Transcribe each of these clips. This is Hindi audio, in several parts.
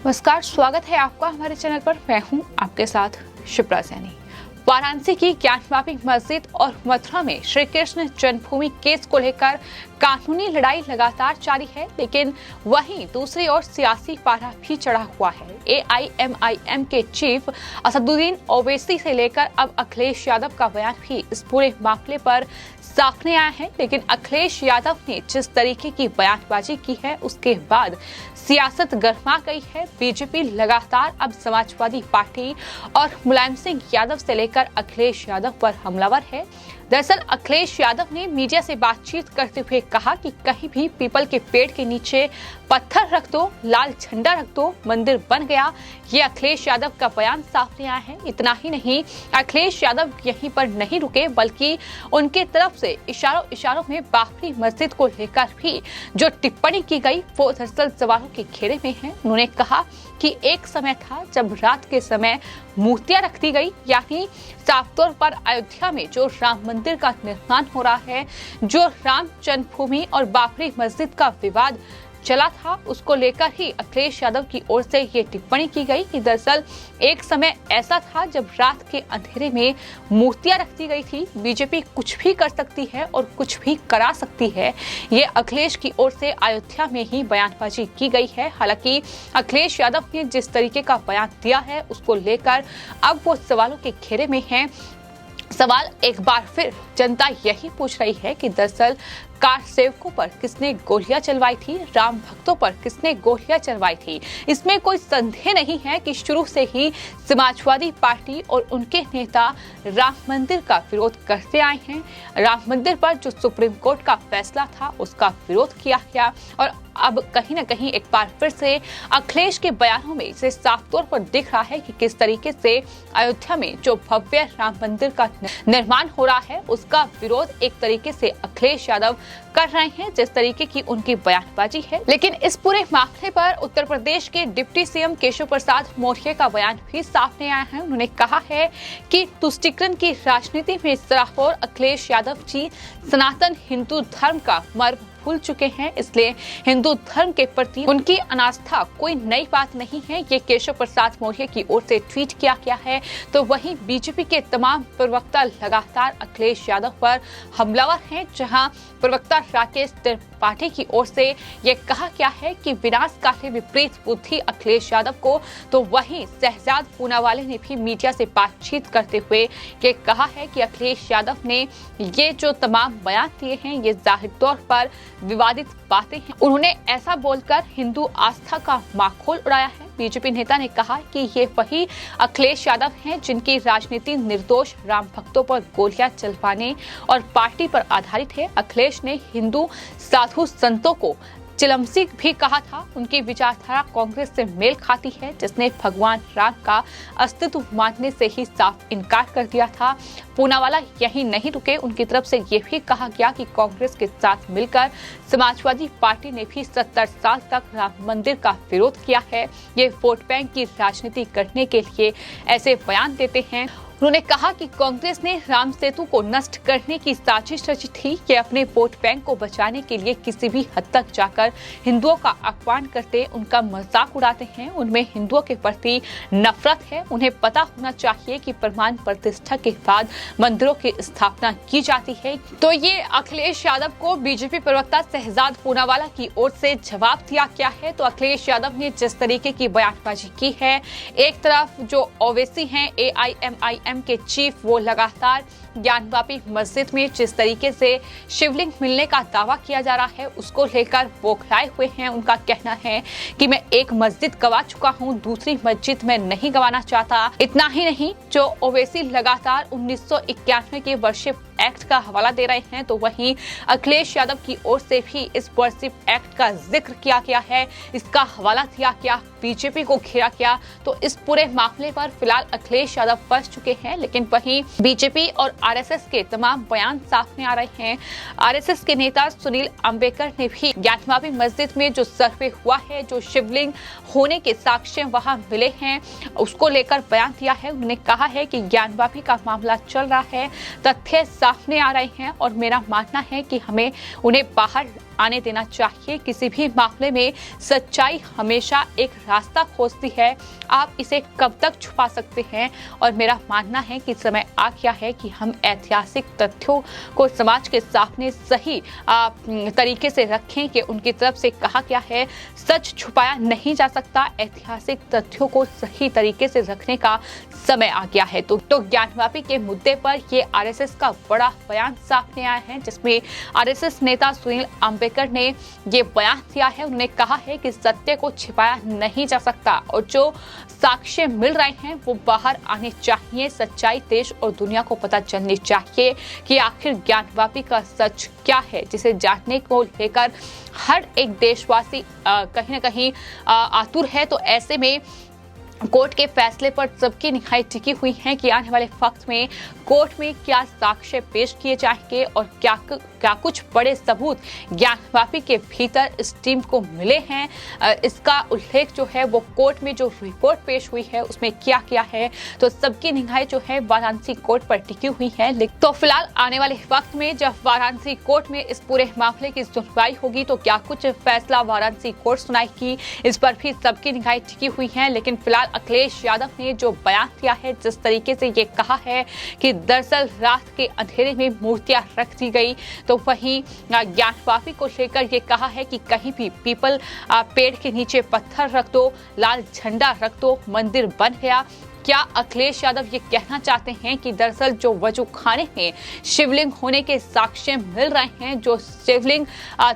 नमस्कार, स्वागत है आपका हमारे चैनल पर। मैं हूं आपके साथ शिप्रा सैनी। वाराणसी की ज्ञानवापी मस्जिद और मथुरा में श्री कृष्ण जन्मभूमि केस को लेकर कानूनी लड़ाई लगातार जारी है, लेकिन वहीं दूसरी ओर सियासी पारा भी चढ़ा हुआ है। AIMIM के चीफ असदुद्दीन ओवैसी से लेकर अब अखिलेश यादव का बयान भी इस पूरे मामले पर सामने आया है। लेकिन अखिलेश यादव ने जिस तरीके की बयानबाजी की है, उसके बाद सियासत गर्मा गई है। बीजेपी लगातार अब समाजवादी पार्टी और मुलायम सिंह यादव से लेकर अखिलेश यादव पर हमलावर है। दरअसल अखिलेश यादव ने मीडिया से बातचीत करते हुए कहा कि कहीं भी पीपल के पेड़ के नीचे पत्थर रख दो, लाल झंडा रख दो, मंदिर बन गया। ये अखिलेश यादव का बयान सामने आया है। इतना ही नहीं, अखिलेश यादव यहीं पर नहीं रुके, बल्कि उनके तरफ से इशारों में बाबरी मस्जिद को लेकर भी जो टिप्पणी की गई वो दरअसल सवालों के घेरे में है। उन्होंने कहा कि एक समय था जब रात के समय मूर्तियां रख दी गई, यानी साफ तौर पर अयोध्या में जो राम मंदिर का निर्माण हो रहा है, जो राम जन्मभूमि और बाबरी मस्जिद का विवाद चला था, उसको लेकर ही अखिलेश यादव की ओर से ये टिप्पणी की गई कि दरअसल एक समय ऐसा था जब रात के अंधेरे में मूर्तियां रख दी गई थी। बीजेपी कुछ भी कर सकती है और कुछ भी करा सकती है। ये अखिलेश की ओर से अयोध्या में ही बयानबाजी की गई है। हालांकि अखिलेश यादव ने जिस तरीके का बयान दिया है, उसको लेकर अब वो सवालों के घेरे में है। सवाल एक बार फिर जनता यही पूछ रही है कि दरअसल कार सेवकों पर किसने गोलियां चलवाई थी, राम भक्तों पर किसने गोलियां चलवाई थी। इसमें कोई संदेह नहीं है कि शुरू से ही समाजवादी पार्टी और उनके नेता राम मंदिर का विरोध करते आए हैं। राम मंदिर पर जो सुप्रीम कोर्ट का फैसला था, उसका विरोध किया गया और अब कहीं न कहीं एक बार फिर से अखिलेश के बयानों में इसे साफ तौर पर दिख रहा है कि किस तरीके से अयोध्या में जो भव्य राम मंदिर का निर्माण हो रहा है, उसका विरोध एक तरीके से अखिलेश यादव कर रहे हैं, जिस तरीके की उनकी बयानबाजी है। लेकिन इस पूरे मामले पर उत्तर प्रदेश के डिप्टी सीएम केशव प्रसाद मौर्य का बयान भी सामने आया है। उन्होंने कहा है कि तुष्टीकरण की राजनीति में सराफोर अखिलेश यादव जी सनातन हिंदू धर्म का मर्म भूल चुके हैं, इसलिए हिंदू धर्म के प्रति उनकी अनास्था कोई नई बात नहीं है। ये केशव प्रसाद मौर्य की ओर से ट्वीट किया गया है। तो वहीं बीजेपी के तमाम प्रवक्ता लगातार अखिलेश यादव पर हमलावर हैं, जहां प्रवक्ता राकेश त्रिपाठी की ओर से ये कहा गया है कि विनाशकारी विपरीत बुद्धि अखिलेश यादव को। तो वहीं शहजाद पूनावाला ने भी मीडिया से बातचीत करते हुए ये कहा है कि अखिलेश यादव ने ये जो तमाम बयान दिए हैं, ये जाहिर तौर पर विवादित बातें हैं। उन्होंने ऐसा बोलकर हिंदू आस्था का माखौल उड़ाया है। बीजेपी नेता ने कहा कि ये वही अखिलेश यादव हैं जिनकी राजनीति निर्दोष राम भक्तों पर गोलियां चलवाने और पार्टी पर आधारित है। अखिलेश ने हिंदू साधु संतों को चिलमसी भी कहा था। उनकी विचारधारा कांग्रेस से मेल खाती है, जिसने भगवान राम का अस्तित्व मानने से ही साफ इनकार कर दिया था। पूनावाला यही नहीं रुके, उनकी तरफ से ये भी कहा गया कि कांग्रेस के साथ मिलकर समाजवादी पार्टी ने भी 70 साल तक राम मंदिर का विरोध किया है। ये वोट बैंक की राजनीति करने के लिए ऐसे बयान देते हैं। उन्होंने कहा कि कांग्रेस ने राम सेतु को नष्ट करने की साजिश रची थी। ये अपने वोट बैंक को बचाने के लिए किसी भी हद तक जाकर हिंदुओं का अपमान करते, उनका मजाक उड़ाते हैं। उनमें हिंदुओं के प्रति नफरत है। उन्हें पता होना चाहिए कि प्रमाण प्रतिष्ठा के बाद मंदिरों की स्थापना की जाती है। तो ये अखिलेश यादव को बीजेपी प्रवक्ता शहजाद पूनावाला की ओर से जवाब दिया गया है। तो अखिलेश यादव ने जिस तरीके की बयानबाजी की है, एक तरफ जो ओवैसी हैं AIMIM के चीफ, वो लगातार ज्ञानवापी मस्जिद में जिस तरीके से शिवलिंग मिलने का दावा किया जा रहा है, उसको लेकर बौखलाए हुए हैं। उनका कहना है कि मैं एक मस्जिद गवा चुका हूं, दूसरी मस्जिद में नहीं गवाना चाहता। इतना ही नहीं, जो ओवैसी लगातार 1991 के वर्शिप एक्ट का हवाला दे रहे हैं, तो वहीं अखिलेश यादव की ओर से भी इस वर्शिप एक्ट का जिक्र किया गया है, इसका हवाला दिया गया, बीजेपी को घेरा गया। तो इस पूरे मामले पर फिलहाल अखिलेश यादव फंस चुके हैं। लेकिन वहीं बीजेपी और आरएसएस के तमाम बयान सामने आ रहे हैं। आरएसएस के नेता सुनील अंबेडकर ने भी ज्ञानवापी मस्जिद में जो सर्वे हुआ है, जो शिवलिंग होने के साक्ष्य वहां मिले हैं, उसको लेकर बयान दिया है। उन्होंने कहा है कि ज्ञानवापी का मामला चल रहा है, तथ्य सामने आ रहे हैं और मेरा मानना है कि हमें उन्हें बाहर आने देना चाहिए। किसी भी मामले में सच्चाई हमेशा एक रास्ता खोजती है। आप इसे कब तक छुपा सकते हैं? और मेरा मानना है कि समय आ गया है कि हम ऐतिहासिक तथ्यों को समाज के सामने सही तरीके से रखें कि उनकी तरफ से कहा गया है, सच छुपाया नहीं जा सकता। ऐतिहासिक तथ्यों को सही तरीके से रखने का समय आ गया है। तो ज्ञानवापी के मुद्दे पर ये आरएसएस का बड़ा बयान सामने आया है, जिसमें आरएसएस नेता सुनील अंबेडकर ने ये बयान दिया है। उन्होंने कहा है कि सत्य को छिपाया नहीं जा सकता और जो साक्ष्य मिल रहे हैं वो बाहर आने चाहिए। सच्चाई देश और दुनिया को पता चलनी चाहिए कि आखिर ज्ञानवापी का सच क्या है, जिसे जानने को लेकर हर एक देशवासी कहीं ना कहीं आतुर है। तो ऐसे में कोर्ट के फैसले पर सबकी निगाहें टिकी हुई हैं कि आने वाले वक्त में कोर्ट में क्या साक्ष्य पेश किए जाएंगे और क्या कुछ बड़े सबूत ज्ञानवापी के भीतर इस टीम को मिले हैं। इसका उल्लेख जो है वो कोर्ट में जो रिपोर्ट पेश हुई है उसमें किया गया है। तो सबकी निगाहें जो है वाराणसी कोर्ट पर टिकी हुई हैं। तो फिलहाल आने वाले वक्त में जब वाराणसी कोर्ट में इस पूरे मामले की सुनवाई होगी तो क्या कुछ फैसला वाराणसी कोर्ट सुनाएगी, इस पर भी सबकी निगाहें टिकी हुई हैं। लेकिन फिलहाल अखिलेश यादव ने जो बयान दिया है, जिस तरीके से ये कहा है कि दरअसल रात के अंधेरे में मूर्तियां रख दी गई, तो वहीं ज्ञानवापी को लेकर ये कहा है कि कहीं भी पीपल पेड़ के नीचे पत्थर रख दो, लाल झंडा रख दो, मंदिर बन गया। क्या अखिलेश यादव ये कहना चाहते हैं कि दरअसल जो वजू खाने में शिवलिंग होने के साक्ष्य मिल रहे हैं, जो शिवलिंग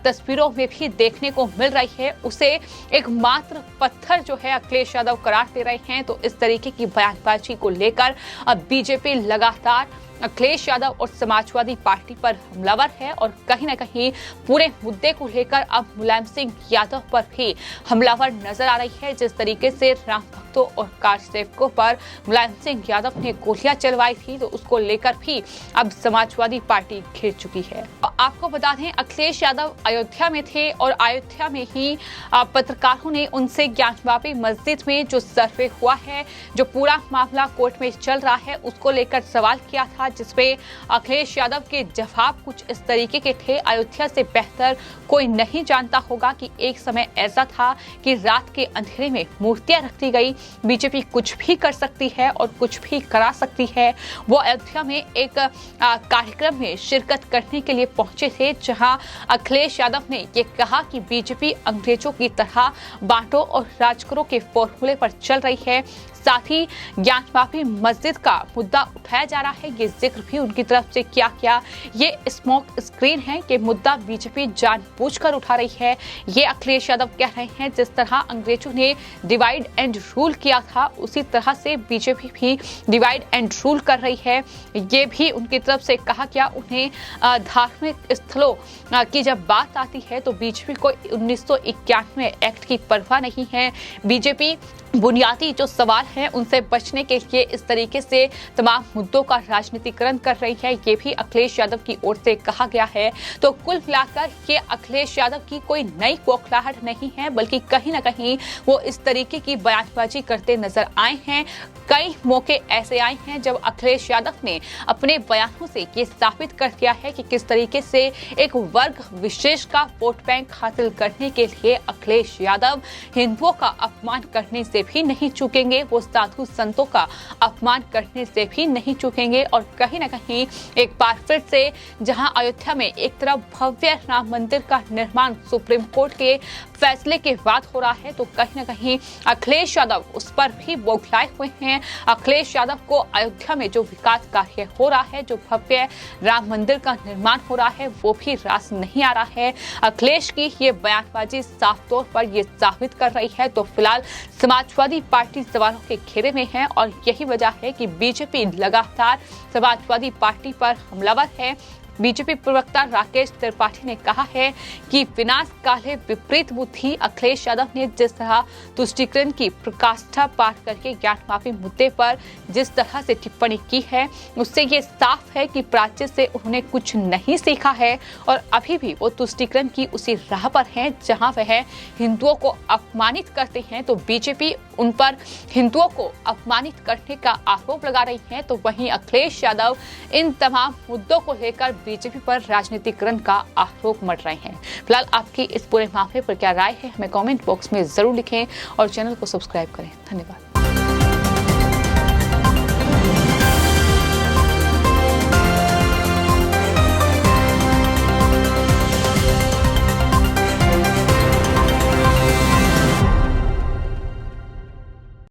तस्वीरों में भी देखने को मिल रही है, उसे एक मात्र पत्थर जो है अखिलेश यादव करार दे रहे हैं। तो इस तरीके की बयानबाजी को लेकर अब बीजेपी लगातार अखिलेश यादव और समाजवादी पार्टी पर हमलावर है और कहीं ना कहीं पूरे मुद्दे को लेकर अब मुलायम सिंह यादव पर भी हमलावर नजर आ रही है। जिस तरीके से राम भक्तों और कार्यसेवकों पर मुलायम सिंह यादव ने गोलियां चलवाई थी, तो उसको लेकर भी अब समाजवादी पार्टी घिर चुकी है। आपको बता दें, अखिलेश यादव अयोध्या में थे और अयोध्या में ही पत्रकारों ने उनसे ज्ञानवापी मस्जिद में जो सर्वे हुआ है, जो पूरा मामला कोर्ट में चल रहा है, उसको लेकर सवाल किया था, जिसपे अखिलेश यादव के जवाब कुछ इस तरीके के थे। अयोध्या से बेहतर कोई नहीं जानता होगा कि एक समय ऐसा था कि रात के अंधेरे में मूर्तियां रख दी गई। बीजेपी कुछ भी कर सकती है और कुछ भी करा सकती है। वो अयोध्या में एक कार्यक्रम में शिरकत करने के लिए पहुंचे थे, जहां अखिलेश यादव ने ये कहा कि बीजेपी अंग्रेजों की तरह बांटो और राज करो के फॉर्मूले पर चल रही है। साथ ही ज्ञानवापी मस्जिद का मुद्दा उठाया जा रहा है, ये जिक्र भी उनकी तरफ से किया गया। ये स्मोक स्क्रीन है कि मुद्दा बीजेपी जानबूझकर उठा रही है। ये अखिलेश यादव कह रहे हैं जिस तरह अंग्रेजों ने डिवाइड एंड रूल किया था, उसी तरह से बीजेपी भी डिवाइड एंड रूल कर रही है। ये भी उनकी तरफ से कहा गया। उन्हें धार्मिक स्थलों की जब बात आती है तो बीजेपी को 1991 एक्ट की परवाह नहीं है। बीजेपी बुनियादी जो सवाल हैं उनसे बचने के लिए इस तरीके से तमाम मुद्दों का राजनीतिकरण कर रही है। ये भी अखिलेश यादव की ओर से कहा गया है। तो कुल मिलाकर ये अखिलेश यादव की कोई नई बौखलाहट नहीं है, बल्कि कहीं ना कहीं वो इस तरीके की बयानबाजी करते नजर आए हैं। कई मौके ऐसे आए हैं जब अखिलेश यादव ने अपने बयानों से ये साबित कर दिया है कि किस तरीके से एक वर्ग विशेष का वोट बैंक हासिल करने के लिए अखिलेश यादव हिंदुओं का अपमान करने से भी नहीं चूकेंगे, वो साधु संतों का अपमान करने से भी नहीं चूकेंगे। और कहीं ना कहीं एक बार फिर से जहां अयोध्या में एक तरफ भव्य राम मंदिर का निर्माण सुप्रीम कोर्ट के फैसले के बाद हो रहा है, तो कहीं ना कहीं अखिलेश यादव उस पर भी बौखलाए हुए हैं। अखिलेश यादव को अयोध्या में जो विकास कार्य हो रहा है, जो भव्य राम मंदिर का निर्माण हो रहा है, वो भी रास नहीं आ रहा है। अखिलेश की ये बयानबाजी साफ तौर पर ये साबित कर रही है। तो फिलहाल समाजवादी पार्टी सवालों के घेरे में है और यही वजह है कि बीजेपी लगातार समाजवादी पार्टी पर हमलावर है। बीजेपी प्रवक्ता राकेश त्रिपाठी ने कहा है कि विनाश काले विपरीत बुद्धि। अखिलेश यादव ने जिस तरह तुष्टीकरण की प्रकाष्ठा पार करके ज्ञानवापी मुद्दे पर जिस तरह से टिप्पणी की है, उससे ये साफ है कि प्राच्य से उन्होंने कुछ नहीं सीखा है और अभी भी वो तुष्टीकरण की उसी राह पर हैं जहां वह हिंदुओं को अपमानित करते हैं। तो बीजेपी उन पर हिंदुओं को अपमानित करने का आरोप लगा रही हैं, तो वहीं अखिलेश यादव इन तमाम मुद्दों को लेकर बीजेपी पर राजनीतिकरण का आरोप मढ़ रहे हैं। फिलहाल आपकी इस पूरे मामले पर क्या राय है, हमें कमेंट बॉक्स में जरूर लिखें और चैनल को सब्सक्राइब करें। धन्यवाद।